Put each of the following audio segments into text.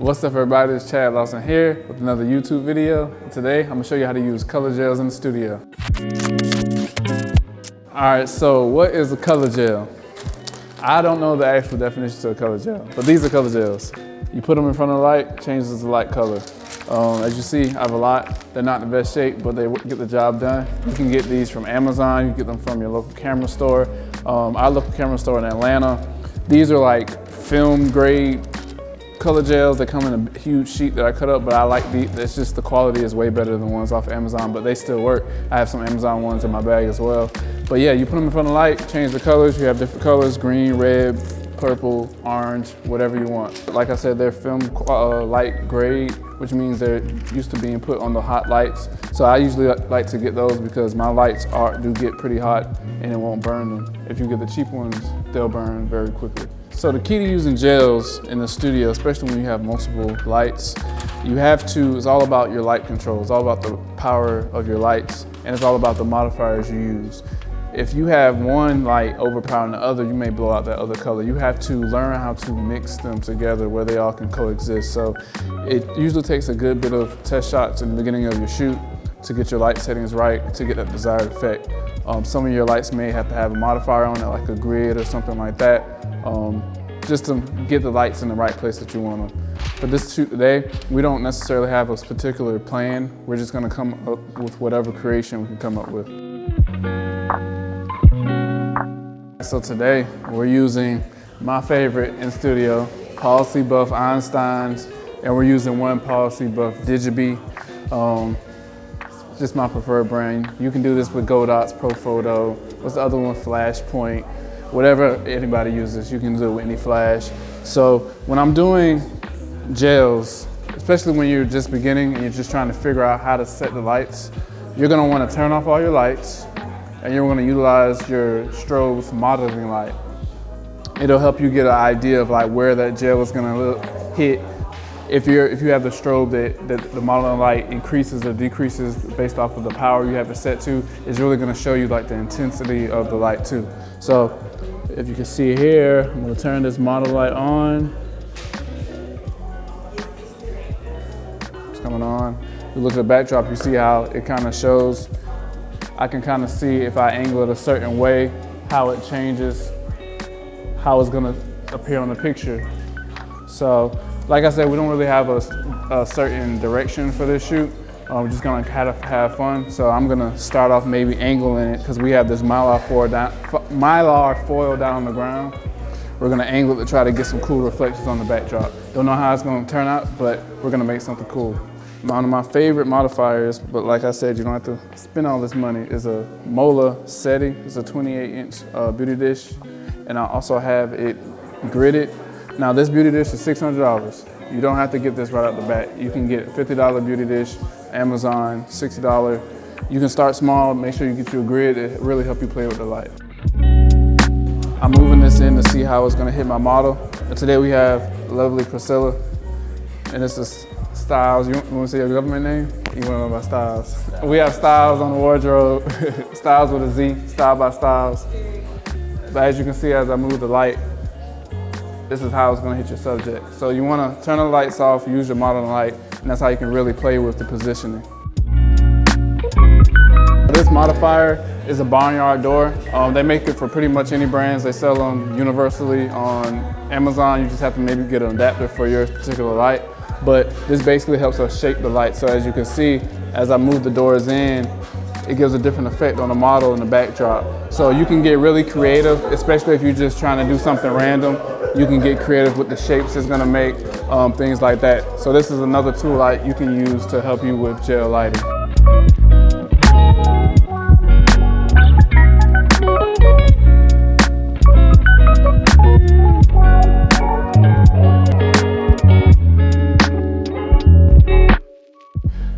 What's up everybody, it's Lawson here with another YouTube video. Today I'm gonna show you how to use color gels in the studio. Alright, so what is a color gel? I don't know the actual definition to a color gel, but these are color gels. You put them in front of the light, changes the light color. As you see, I have a lot. They're not in the best shape, but they get the job done. You can get these from Amazon, you can get them from your local camera store. Our local camera store in Atlanta. These are like film grade color gels. They come in a huge sheet that I cut up, but I like these. It's just the quality is way better than the ones off Amazon, but they still work. I have some Amazon ones in my bag as well. But yeah, you put them in front of the light, change the colors. You have different colors, green, red, purple, orange, whatever you want. Like I said, they're film light grade, which means they're used to being put on the hot lights. So I usually like to get those because my lights do get pretty hot and it won't burn them. If you get the cheap ones, they'll burn very quickly. So the key to using gels in the studio, especially when you have multiple lights, it's all about your light control. It's all about the power of your lights, and it's all about the modifiers you use. If you have one light overpowering the other, you may blow out that other color. You have to learn how to mix them together where they all can coexist. So it usually takes a good bit of test shots in the beginning of your shoot to get your light settings right to get that desired effect. Some of your lights may have to have a modifier on it, like a grid or something like that, just to get the lights in the right place that you want them. For this shoot today, we don't necessarily have a particular plan. We're just gonna come up with whatever creation we can come up with. So today, we're using my favorite in studio, Policy Buff Einsteins, and we're using one Policy Buff Digibee. Just my preferred brand. You can do this with Godots, Profoto. What's the other one? Flashpoint. Whatever anybody uses, you can do it with any flash. So when I'm doing gels, especially when you're just beginning and you're just trying to figure out how to set the lights, you're gonna wanna turn off all your lights and you're gonna utilize your strobe's modeling light. It'll help you get an idea of like where that gel is gonna hit. If you have the strobe that the modeling light increases or decreases based off of the power you have it set to, it's really gonna show you like the intensity of the light too. So if you can see here, I'm gonna turn this model light on. It's coming on. You look at the backdrop, you see how it kind of shows. I can kind of see if I angle it a certain way, how it changes, how it's gonna appear on the picture. So, like I said, we don't really have a certain direction for this shoot. We're just gonna kind of have fun. So I'm gonna start off maybe angling it because we have this mylar foil down on the ground. We're gonna angle it to try to get some cool reflections on the backdrop. Don't know how it's gonna turn out, but we're gonna make something cool. One of my favorite modifiers, but like I said, you don't have to spend all this money, is a Mola SETI. It's a 28-inch beauty dish, and I also have it gridded. Now this beauty dish is $600. You don't have to get this right out the bat. You can get a $50 beauty dish, Amazon, $60. You can start small, make sure you get you a grid. It really help you play with the light. I'm moving this in to see how it's gonna hit my model. And today we have lovely Priscilla, and this is Styles. You wanna say your government name? You wanna know about Styles? We have Styles on the wardrobe. Styles with a Z, Style by Styles. But as you can see, as I move the light, this is how it's gonna hit your subject. So you wanna turn the lights off, use your modeling light, and that's how you can really play with the positioning. This modifier is a barnyard door. They make it for pretty much any brands. They sell them universally on Amazon. You just have to maybe get an adapter for your particular light. But this basically helps us shape the light. So as you can see, as I move the doors in, it gives a different effect on the model and the backdrop. So you can get really creative, especially if you're just trying to do something random. You can get creative with the shapes it's gonna make, things like that. So this is another tool light you can use to help you with gel lighting.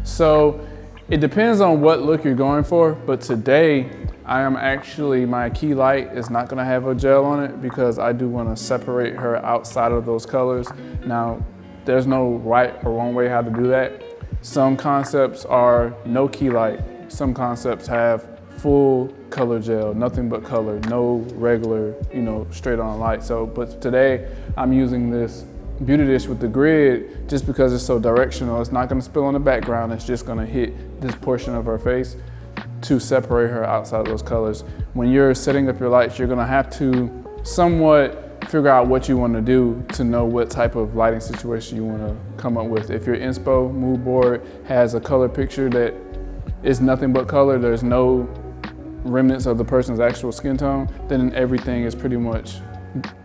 So it depends on what look you're going for, but today my key light is not gonna have a gel on it because I do wanna separate her outside of those colors. Now, there's no right or wrong way how to do that. Some concepts are no key light. Some concepts have full color gel, nothing but color, no regular, straight on light. But today I'm using this beauty dish with the grid, just because it's so directional, it's not gonna spill on the background, it's just gonna hit this portion of her face to separate her outside of those colors. When you're setting up your lights, you're gonna have to somewhat figure out what you want to do to know what type of lighting situation you want to come up with. If your inspo mood board has a color picture that is nothing but color, there's no remnants of the person's actual skin tone, then everything is pretty much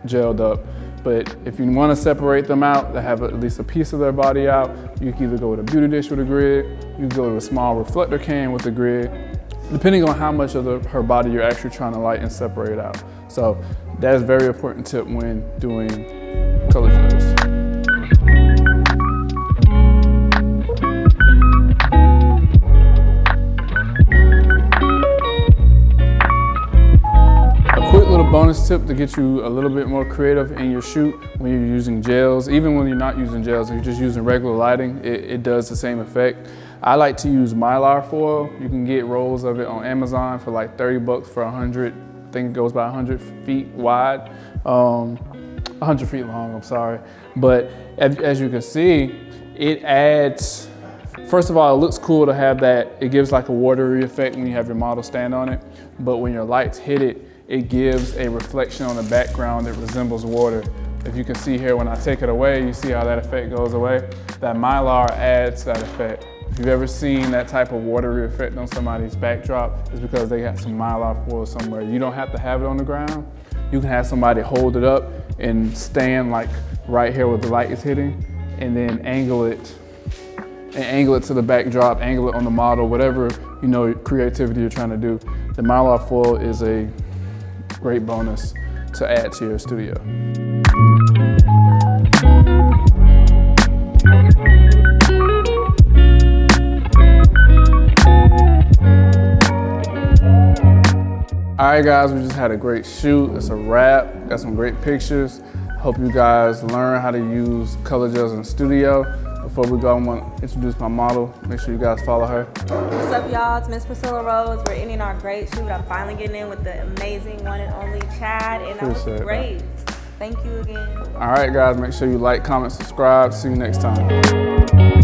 gelled up. But if you want to separate them out, to have at least a piece of their body out, you can either go with a beauty dish with a grid, you can go with a small reflector can with a grid, depending on how much of her body you're actually trying to light and separate out. So that's a very important tip when doing color gels. A quick little bonus tip to get you a little bit more creative in your shoot when you're using gels, even when you're not using gels, if you're just using regular lighting, it does the same effect. I like to use mylar foil. You can get rolls of it on Amazon for like 30 bucks for 100. I think it goes about 100 feet wide, 100 feet long, I'm sorry. But as you can see, it adds, first of all, it looks cool to have that. It gives like a watery effect when you have your model stand on it. But when your lights hit it, it gives a reflection on the background that resembles water. If you can see here, when I take it away, you see how that effect goes away? That mylar adds that effect. If you've ever seen that type of watery effect on somebody's backdrop, it's because they got some mylar foil somewhere. You don't have to have it on the ground. You can have somebody hold it up and stand like right here where the light is hitting, and then angle it to the backdrop, angle it on the model, whatever creativity you're trying to do. The mylar foil is a great bonus to add to your studio. All right, guys, we just had a great shoot. It's a wrap. Got some great pictures. Hope you guys learn how to use color gels in the studio. Before we go, I want to introduce my model. Make sure you guys follow her. What's up, y'all? It's Miss Priscilla Rose. We're ending our great shoot. I'm finally getting in with the amazing one and only Chad, and that was great. Thank you again. All right, guys, make sure you like, comment, subscribe. See you next time.